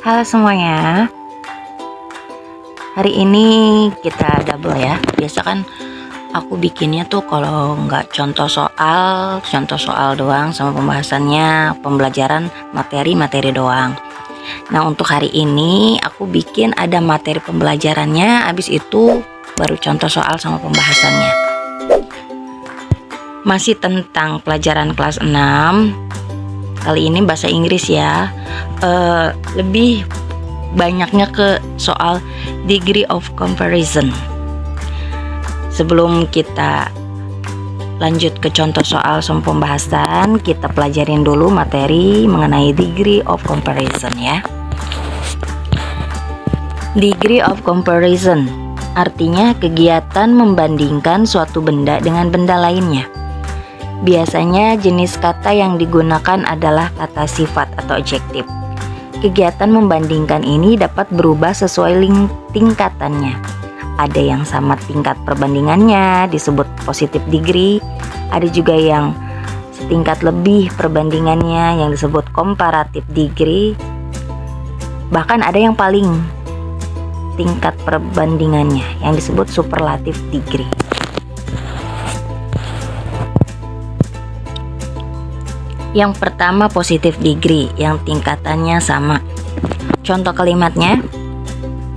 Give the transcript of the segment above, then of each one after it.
Halo semuanya. Hari ini kita double ya. Biasa kan aku bikinnya tuh kalau nggak contoh soal doang sama pembahasannya, pembelajaran materi doang. Nah, untuk hari ini aku bikin ada materi pembelajarannya, habis itu baru contoh soal sama pembahasannya. Masih tentang pelajaran kelas 6. Kali ini bahasa Inggris ya. Lebih banyaknya ke soal degree of comparison. Sebelum kita lanjut ke contoh soal sama pembahasan, kita pelajarin dulu materi mengenai degree of comparison ya. Degree of comparison artinya kegiatan membandingkan suatu benda dengan benda lainnya. Biasanya jenis kata yang digunakan adalah kata sifat atau adjektif. Kegiatan membandingkan ini dapat berubah sesuai tingkatannya. Ada yang sama tingkat perbandingannya disebut positive degree, ada juga yang setingkat lebih perbandingannya yang disebut comparative degree. Bahkan ada yang paling tingkat perbandingannya yang disebut superlative degree. Yang pertama positive degree yang tingkatannya sama. Contoh kalimatnya,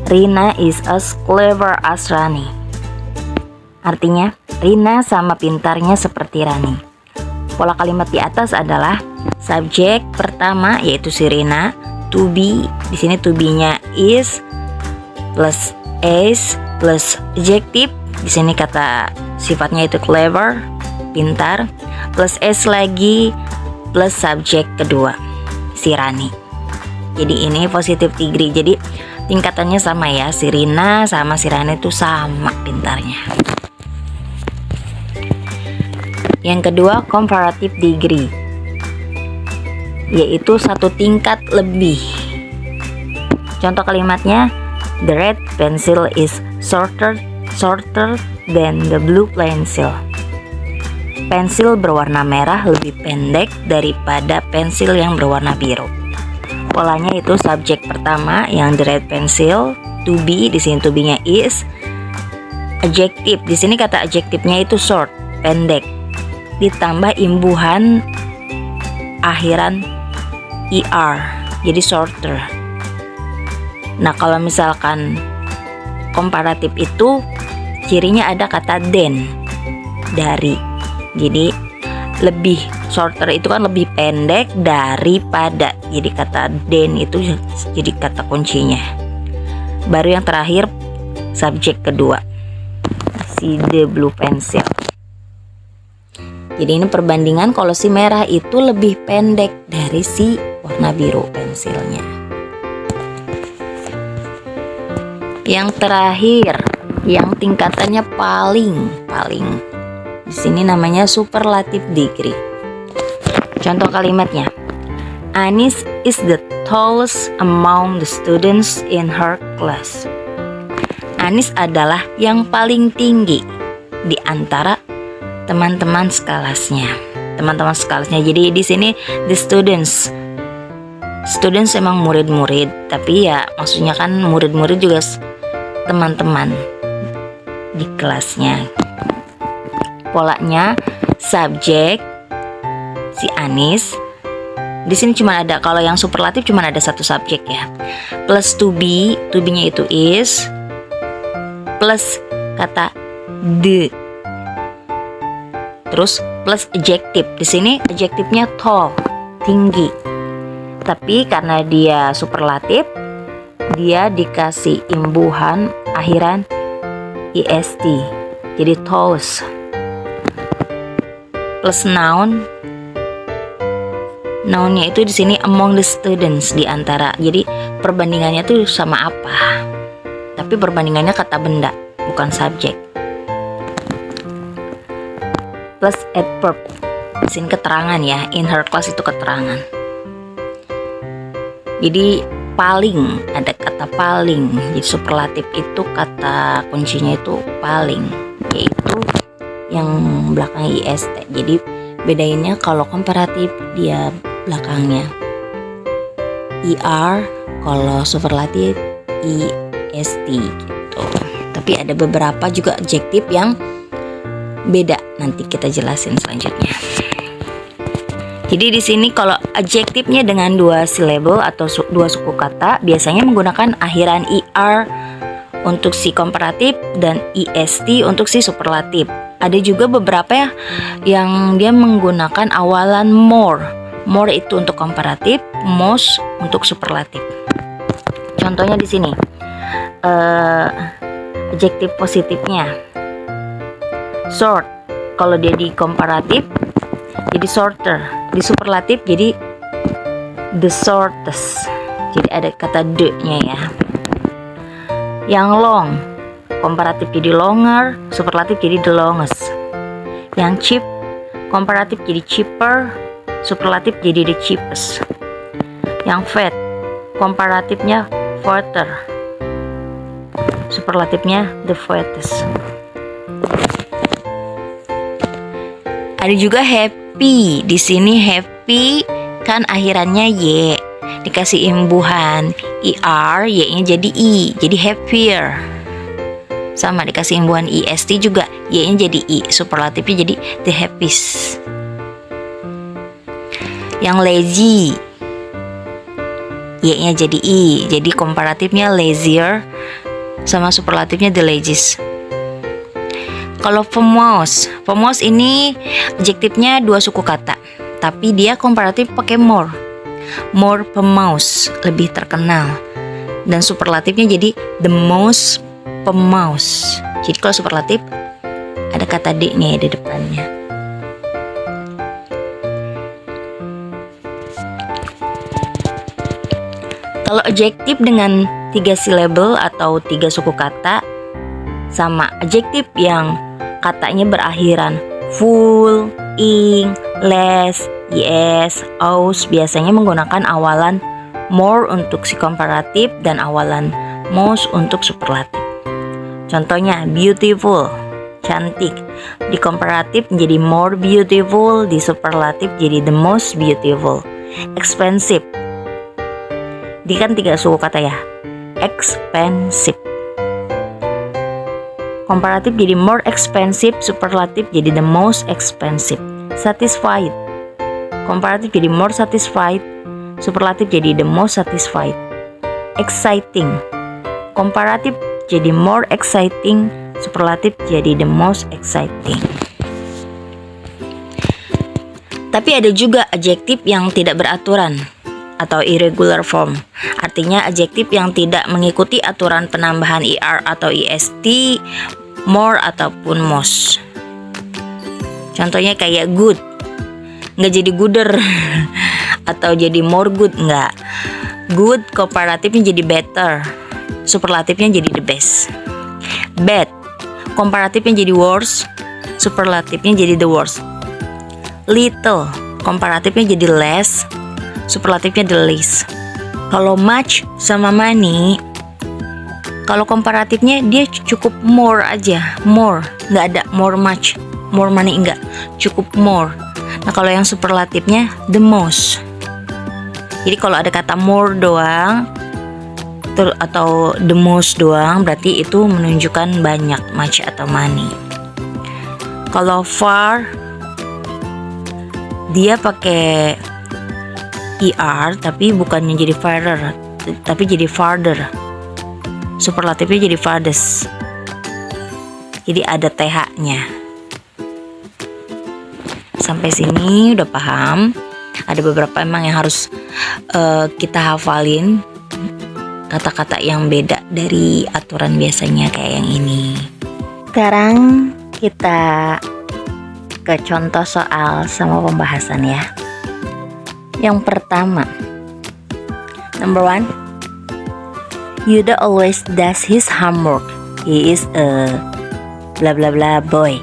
Rina is as clever as Rani. Artinya, Rina sama pintarnya seperti Rani. Pola kalimat di atas adalah subjek pertama yaitu si Rina, to be, di sini to be-nya is plus as plus adjective, di sini kata sifatnya itu clever, pintar, plus as lagi plus subjek kedua si Rani. Jadi ini positive degree. Jadi tingkatannya sama ya, si Rina sama si Rani itu sama pintarnya. Yang kedua comparative degree, yaitu satu tingkat lebih. Contoh kalimatnya, the red pencil is shorter than the blue pencil. Pensil berwarna merah lebih pendek daripada pensil yang berwarna biru. Polanya itu subjek pertama yang the red pencil, to be, di sini to be-nya is, adjektif, di sini kata adjektifnya itu short, pendek, ditambah imbuhan akhiran er, jadi shorter. Nah, kalau misalkan komparatif itu cirinya ada kata than, dari. Jadi lebih, shorter itu kan lebih pendek daripada. Jadi kata than itu jadi kata kuncinya. Baru yang terakhir subjek kedua, si the blue pencil. Jadi ini perbandingan kalau si merah itu lebih pendek dari si warna biru pensilnya. Yang terakhir, yang tingkatannya paling di sini namanya superlative degree. Contoh kalimatnya, Anis is the tallest among the students in her class. Anis adalah yang paling tinggi di antara teman-teman sekelasnya. Jadi di sini the students emang murid-murid, tapi ya maksudnya kan murid-murid juga teman-teman di kelasnya. Polanya subjek si Anis. Di sini cuma ada, kalau yang superlatif cuma ada satu subjek ya. Plus to be-nya itu is, plus kata the. Terus plus adjektif. Di sini adjektifnya tall, tinggi. Tapi karena dia superlatif, dia dikasih imbuhan akhiran est. Jadi tallest. Plus nounnya itu di sini among the students, di antara. Jadi perbandingannya tuh sama apa? Tapi perbandingannya kata benda, bukan subjek. Plus adverb, di sini keterangan ya. In her class itu keterangan. Jadi paling, ada kata paling. Jadi superlatif itu kata kuncinya itu paling, yaitu yang belakang ist. Jadi bedainnya kalau komparatif dia belakangnya er Kalau superlatif est gitu. Tapi ada beberapa juga adjektif yang beda, nanti kita jelasin selanjutnya. Jadi di sini kalau adjektifnya dengan 2 syllable atau 2 suku kata biasanya menggunakan akhiran er untuk si komparatif dan est untuk si superlatif. Ada juga beberapa ya yang dia menggunakan awalan more. More itu untuk komparatif, most untuk superlatif. Contohnya di sini adjektif positifnya short. Kalau dia di komparatif jadi shorter, di superlatif jadi the shortest. Jadi ada kata the-nya ya. Yang long, komparatif jadi longer, superlatif jadi the longest. Yang cheap, komparatif jadi cheaper, superlatif jadi the cheapest. Yang fat, komparatifnya fatter, superlatifnya the fattest. Ada juga happy. Di sini happy kan akhirannya y, dikasih imbuhan er, y-nya jadi i, jadi happier. Sama dikasih imbuhan est juga, y-nya jadi i, superlatifnya jadi the happiest. Yang lazy, y-nya jadi i, jadi komparatifnya lazier, sama superlatifnya the laziest. Kalau famous ini adjektifnya 2 suku kata, tapi dia komparatif pakai more famous, lebih terkenal, dan superlatifnya jadi the most famous. Jadi kalau superlatif ada kata d-nya di depannya. Kalau adjektif dengan 3 syllable atau 3 suku kata sama adjektif yang katanya berakhiran full, ing, less, yes, aus biasanya menggunakan awalan more untuk si komparatif dan awalan most untuk superlatif. Contohnya beautiful, cantik. Di komparatif menjadi more beautiful, di superlatif jadi the most beautiful. Expensive, di kan 3 suku kata ya, expensive. Komparatif jadi more expensive, superlatif jadi the most expensive. Satisfied, komparatif jadi more satisfied, superlatif jadi the most satisfied. Exciting, komparatif jadi more exciting, superlatif jadi the most exciting. Tapi ada juga adjektif yang tidak beraturan atau irregular form. Artinya adjektif yang tidak mengikuti aturan penambahan er atau est, more ataupun most. Contohnya kayak good, nggak jadi gooder atau jadi more good, nggak. Good komparatifnya jadi better, superlatifnya jadi the best. Bad komparatifnya jadi worse, superlatifnya jadi the worst. Little komparatifnya jadi less, superlatifnya the least. Kalau much sama money, kalau komparatifnya dia cukup more aja, more, nggak ada more much, more money enggak, cukup more. Nah kalau yang superlatifnya the most. Jadi kalau ada kata more doang atau the most doang, berarti itu menunjukkan banyak, much atau money. Kalau far, dia pakai er tapi bukannya jadi farther, tapi jadi farther. Superlatifnya jadi farthest. Jadi ada th-nya. Sampai sini udah paham. Ada beberapa emang yang harus kita hafalin, kata-kata yang beda dari aturan biasanya kayak yang ini. Sekarang kita ke contoh soal sama pembahasan ya. Yang pertama, number 1, Yuda always does his homework. He is a blah blah blah boy.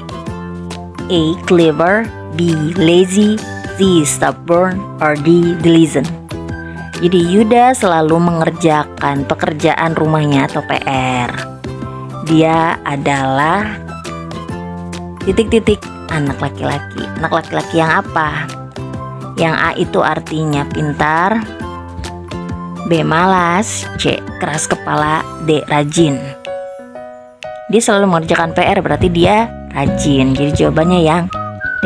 A. Clever, B. Lazy, C. Stubborn, or D. Diligent. Jadi Yuda selalu mengerjakan pekerjaan rumahnya atau PR. Dia adalah titik-titik anak laki-laki. Anak laki-laki yang apa? Yang A itu artinya pintar, B. Malas. C. Keras kepala. D. Rajin. Dia selalu mengerjakan PR, berarti dia rajin. Jadi jawabannya yang D.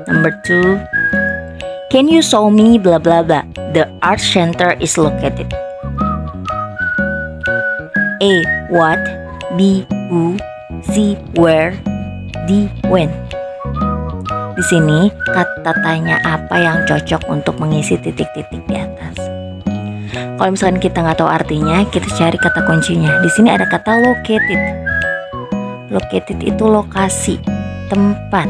Number 2. Can you show me blah blah blah? The art center is located. A. What. B. Who. C. Where. D. When. Di sini kata tanya apa yang cocok untuk mengisi titik-titik di atas. Kalau misalkan kita nggak tahu artinya, kita cari kata kuncinya. Di sini ada kata located. Located itu lokasi, tempat.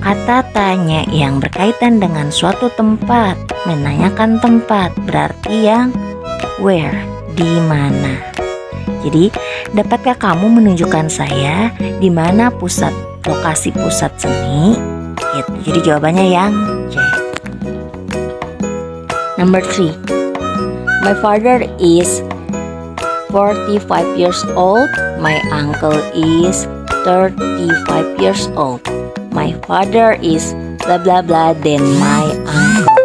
Kata tanya yang berkaitan dengan suatu tempat, menanyakan tempat, berarti yang where, di mana. Jadi, dapatkah kamu menunjukkan saya di mana lokasi pusat seni? Gitu. Jadi jawabannya yang C. Number 3. My father is 45 years old. My uncle is 35 years old. My father is blah blah blah, then my uncle.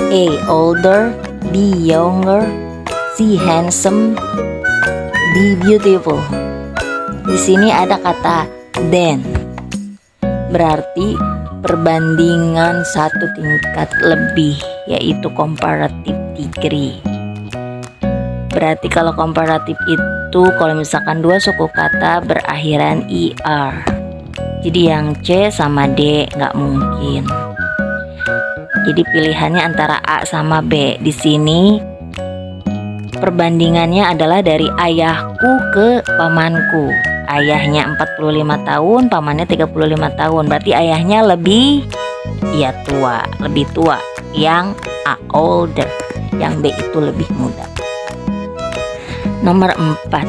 A. Older. B. Younger. C. Handsome. D. Beautiful. Di sini ada kata then. Berarti perbandingan satu tingkat lebih, yaitu comparative degree. Berarti kalau komparatif itu kalau misalkan dua suku kata berakhiran IR. Jadi yang C sama D nggak mungkin. Jadi pilihannya antara A sama B. Di sini perbandingannya adalah dari ayahku ke pamanku. Ayahnya 45 tahun, pamannya 35 tahun. Berarti ayahnya lebih tua, lebih tua. Yang A older, yang B itu lebih muda. Nomor 4.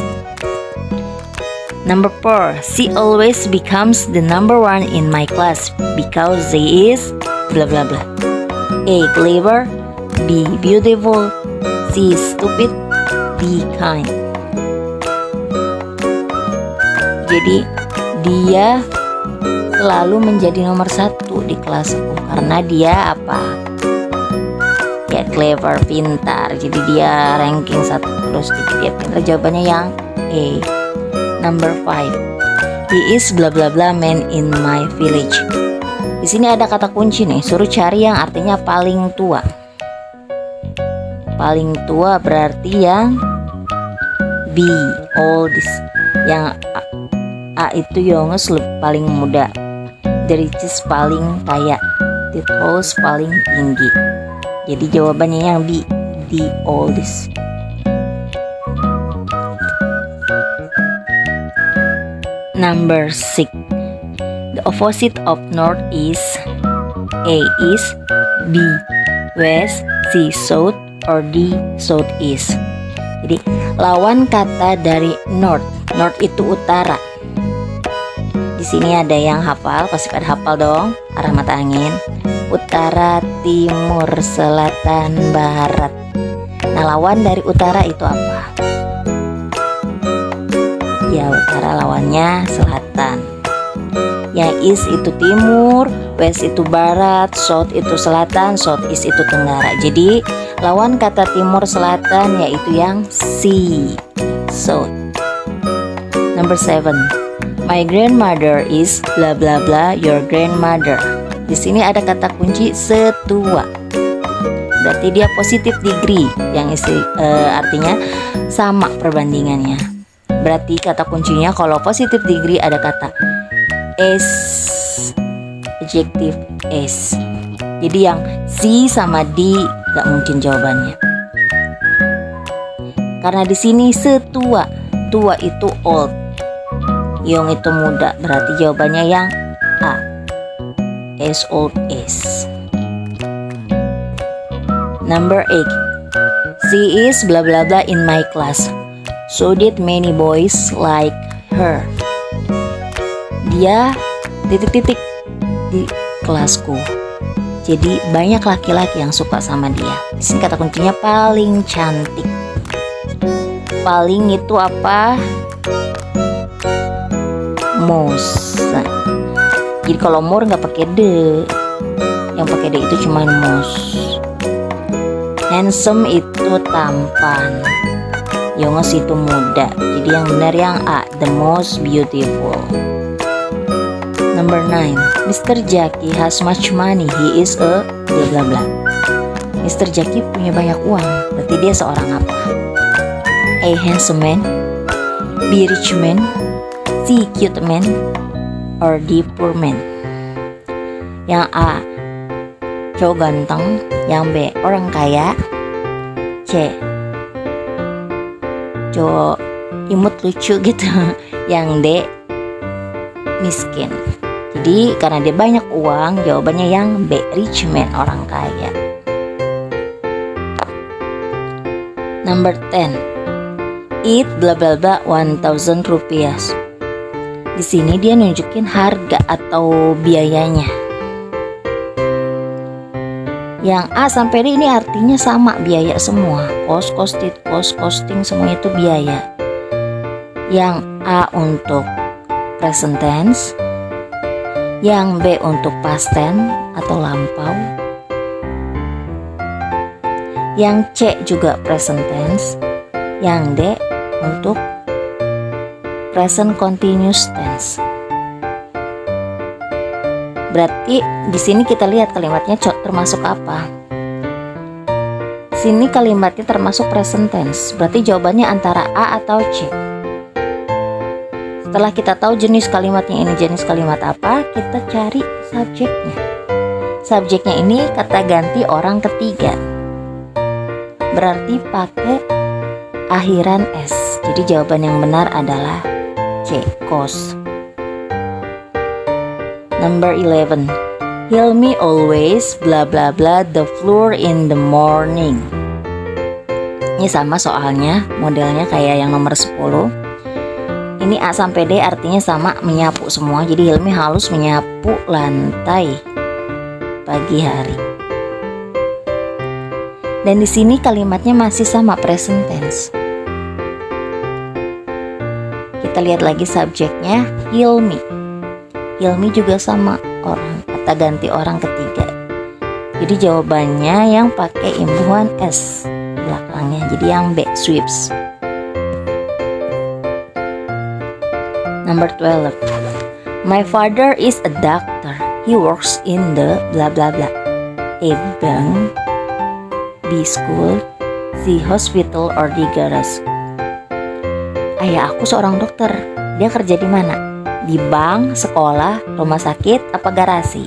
Number 4. She always becomes the number 1 in my class because she is blah blah blah. A. Clever. B. Beautiful. C. Stupid. D. Kind. Jadi dia selalu menjadi nomor 1 di kelasku karena dia apa? Ya clever, pintar. Jadi dia ranking 1 terus, jadi dia pintar. Jawabannya yang A. Number 5. He is blah blah blah man in my village. Di sini ada kata kunci nih, suruh cari yang artinya paling tua. Paling tua berarti yang B. Oldest. Yang A itu youngest, paling muda. The richest, paling kaya. The tallest, paling tinggi. Jadi jawabannya yang B. The oldest. Number 6. The opposite of north is A. East. B. West. C. South. Or D. Southeast. Jadi lawan kata dari north. North itu utara. Di sini ada yang hafal, pasti pada hafal dong. Arah mata angin. Utara, timur, selatan, barat. Nah, lawan dari utara itu apa? Ya, utara lawannya selatan. Yang east itu timur, west itu barat, south itu selatan, southeast itu tenggara. Jadi lawan kata timur selatan yaitu yang C. South. Number 7. My grandmother is blah blah blah your grandmother. Di sini ada kata kunci setua. Berarti dia positive degree, yang artinya sama perbandingannya. Berarti kata kuncinya kalau positive degree ada kata S, adjective S. Jadi yang C sama D gak mungkin jawabannya. Karena di sini setua, tua itu old. Young itu muda, berarti jawabannya yang A. As old as. Number 8. She is blah blah blah in my class. So did many boys like her. Dia titik-titik di kelasku. Jadi banyak laki-laki yang suka sama dia. Di sini kata kuncinya paling cantik. Paling itu apa? Most. Jadi kalau more nggak pakai de, yang pakai de itu cuma most. Handsome itu tampan. Yongos itu muda. Jadi yang benar yang A, the most beautiful. Number 9. Mr. Jackie has much money. He is a blah blah blah. Mr. Jackie punya banyak uang. Berarti dia seorang apa? A, handsome man, B, rich man, C, cute man, or D, poor man. Yang A, cowok ganteng. Yang B, orang kaya. C, cowok imut lucu gitu. Yang D, miskin. Jadi karena dia banyak uang, jawabannya yang B, rich man, orang kaya. Number 10. Eat bla bla bla 1,000 rupiah. Di sini dia nunjukin harga atau biayanya. Yang A sampai D ini artinya sama, biaya semua. Cost, costing semuanya itu biaya. Yang A untuk present tense, yang B untuk past tense atau lampau, yang C juga present tense, yang D untuk present continuous tense. Berarti di sini kita lihat kalimatnya termasuk apa. Di sini kalimatnya termasuk present tense. Berarti jawabannya antara A atau C. Setelah kita tahu jenis kalimatnya ini jenis kalimat apa, kita cari subjeknya. Subjeknya ini kata ganti orang ketiga. Berarti pakai akhiran S. Jadi jawaban yang benar adalah C, cost. Number 11. He'll me always bla bla bla the floor in the morning. Ini sama soalnya, modelnya kayak yang nomor 10. Ini A sampai D artinya sama, menyapu semua. Jadi Hilmi halus menyapu lantai pagi hari. Dan di sini kalimatnya masih sama, present tense. Kita lihat lagi subjeknya, Hilmi. Hilmi juga sama, orang, kata ganti orang ketiga. Jadi jawabannya yang pakai imbuhan S belakangnya. Jadi yang B, sweeps. Number 12. My father is a doctor. He works in the blah blah blah. A, bank, B, school, C, hospital, or D, garage. Ayah aku seorang dokter. Dia kerja di mana? Di bank, sekolah, rumah sakit, apa garasi?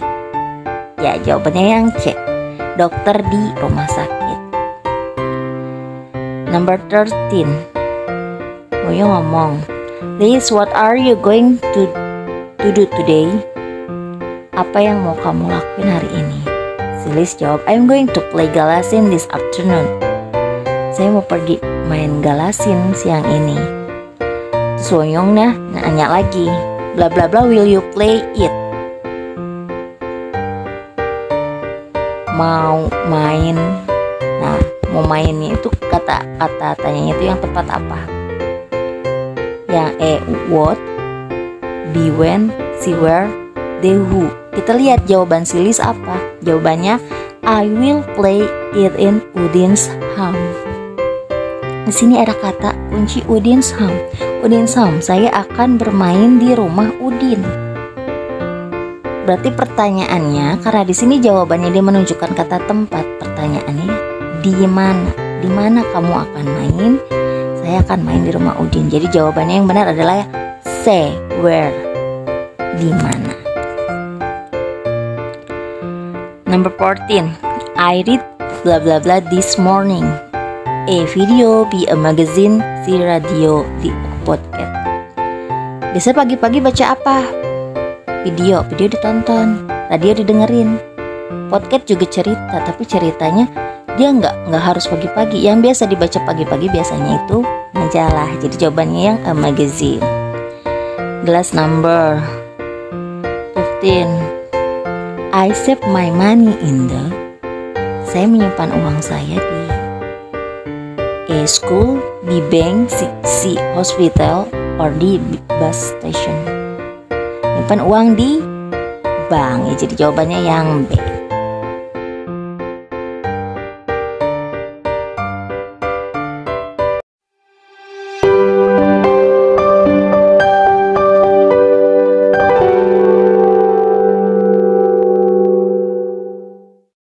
Ya, jawabannya yang C, dokter di rumah sakit. Number 13. Moyo ngomong, Liz, what are you going to do today? Apa yang mau kamu lakuin hari ini? Si Liz jawab, I'm going to play galasin this afternoon. Saya mau pergi main galasin siang ini. Terus Woyong nanya lagi, bla bla bla, will you play it? Mau main. Nah, mau mainnya itu kata tanyanya itu yang tepat apa? Yang E, what, B, when, C, where, D, who. Kita lihat jawaban si Liz apa? Jawabannya I will play it in Udin's home. Di sini ada kata kunci Udin's home. Udin's home, saya akan bermain di rumah Udin. Berarti pertanyaannya, karena di sini jawabannya dia menunjukkan kata tempat. Pertanyaannya di mana? Di mana kamu akan main? Saya akan main di rumah Udin. Jadi jawabannya yang benar adalah C, where, di mana. Number 14. I read blah blah blah this morning. A, video, B, a magazine, C, radio, D, podcast. Biasanya pagi-pagi baca apa? Video ditonton, radio didengerin. Podcast juga cerita, tapi ceritanya dia nggak harus pagi-pagi. Yang biasa dibaca pagi-pagi biasanya itu majalah. Jadi jawabannya yang a magazine. Glass number 15. I save my money in the. Saya menyimpan uang saya di A, school, B, bank, C, hospital, or D, bus station. Menyimpan uang di bank. Ya, jadi jawabannya yang B.